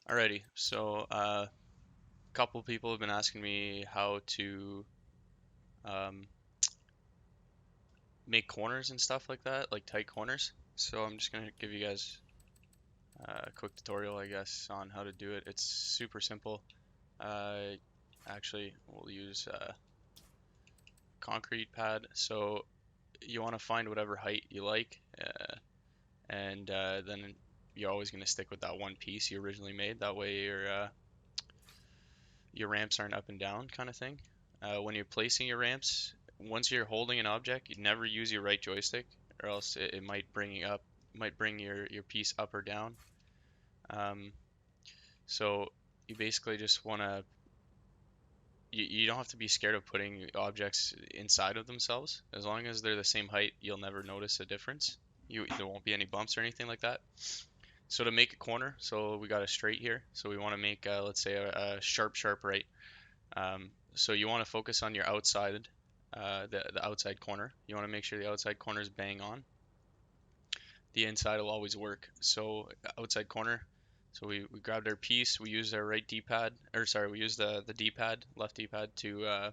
Alrighty, so a couple people have been asking me how to um, make corners and stuff like that, like tight corners. So I'm just gonna give you guys a quick tutorial, I guess, on how to do it. It's super simple. Uh, Actually, we'll use concrete pad. So you want to find whatever height you like, and then you're always gonna stick with that one piece you originally made. That way your ramps aren't up and down kind of thing. When you're placing your ramps, once you're holding an object, you never use your right joystick, or else it might bring your piece up or down. Um, so you basically just want to you don't have to be scared of putting objects inside of themselves. As long as they're the same height, you'll never notice a difference. There won't be any bumps or anything like that. So to make a corner, so we got a straight here. So we want to make let's say a sharp right. So you want to focus on your outside, the outside corner. You want to make sure the outside corner is bang on. The inside will always work. So outside corner. So we grabbed our piece. We used our right D-pad, or sorry, we used the D-pad, left D-pad to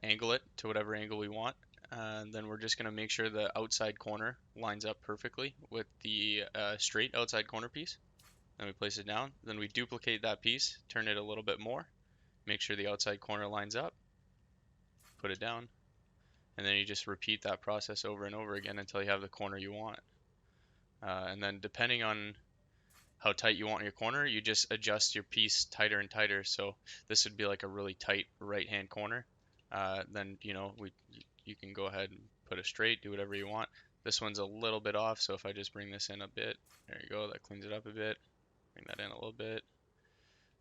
angle it to whatever angle we want. And then we're just gonna make sure the outside corner lines up perfectly with the straight outside corner piece. Then we place it down. Then we duplicate that piece, turn it a little bit more, make sure the outside corner lines up, put it down, and then you just repeat that process over and over again until you have the corner you want. And then depending on how tight you want your corner, you just adjust your piece tighter and tighter. So this would be like a really tight right hand corner. Then you can go ahead and put it straight, do whatever you want. This one's a little bit off, so if I just bring this in a bit, there you go, that cleans it up a bit. Bring that in a little bit.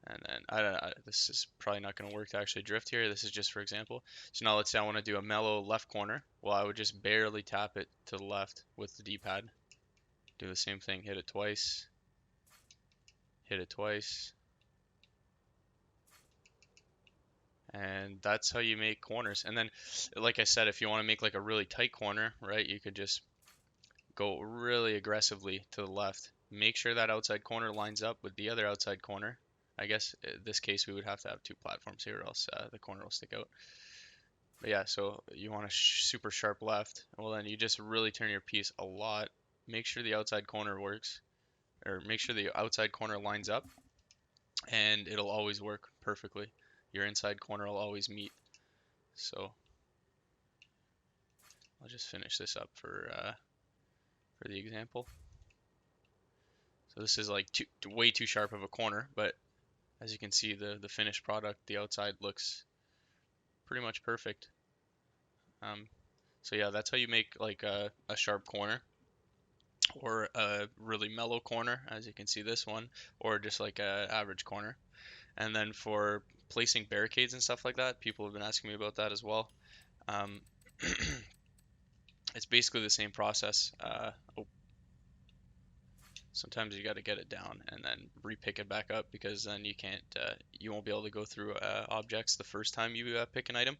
And then I don't know, this is probably not going to work to actually drift here. This is just for example. So now let's say I want to do a mellow left corner. Well, I would just barely tap it to the left with the D-pad. Do the same thing, hit it twice, hit it twice. And that's how you make corners. And then, like I said, if you want to make like a really tight corner, right, you could just go really aggressively to the left. Make sure that outside corner lines up with the other outside corner. I guess in this case we would have to have two platforms here, or else the corner will stick out. But yeah, so you want a super sharp left. Well, then you just really turn your piece a lot. Make sure the outside corner works, or make sure the outside corner lines up, and it'll always work perfectly. Your inside corner will always meet. So I'll just finish this up for the example. So this is like way too sharp of a corner, but as you can see, the finished product, the outside looks pretty much perfect. Um, so yeah, that's how you make like a sharp corner, or a really mellow corner, as you can see this one, or just like a average corner. And then for placing barricades and stuff like that, people have been asking me about that as well. Um, it's basically the same process. Oh, sometimes you got to get it down and then repick it back up, because then you won't be able to go through objects the first time you pick an item.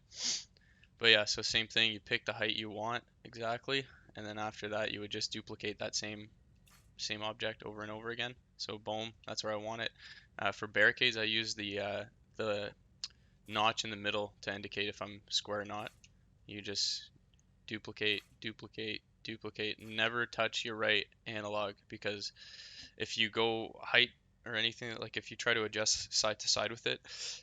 But yeah, so same thing, you pick the height you want exactly, and then after that you would just duplicate that same object over and over again. So boom, that's where I want it. For barricades, I use the notch in the middle to indicate if I'm square or not. You just duplicate, duplicate, duplicate. Never touch your right analog, because if you go height or anything, like if you try to adjust side to side with it,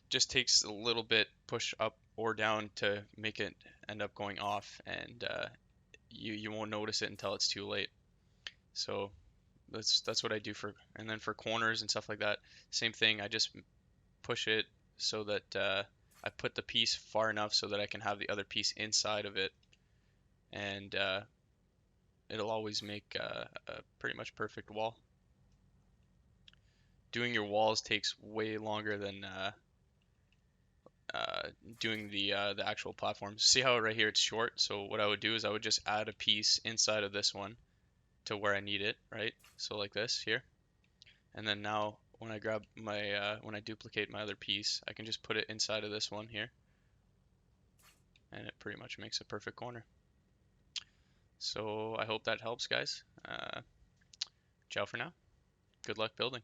just takes a little bit push up or down to make it end up going off, and you won't notice it until it's too late. So that's what I do for, and then for corners and stuff like that, same thing. I just push it so that I put the piece far enough so that I can have the other piece inside of it, and it'll always make a pretty much perfect wall. Doing your walls takes way longer than uh, doing the actual platforms. See how right here it's short? So what I would do is I would just add a piece inside of this one to where I need it, right? So like this here. And then now when I grab my when I duplicate my other piece, I can just put it inside of this one here, and it pretty much makes a perfect corner. So I hope that helps, guys. Ciao for now. Good luck building.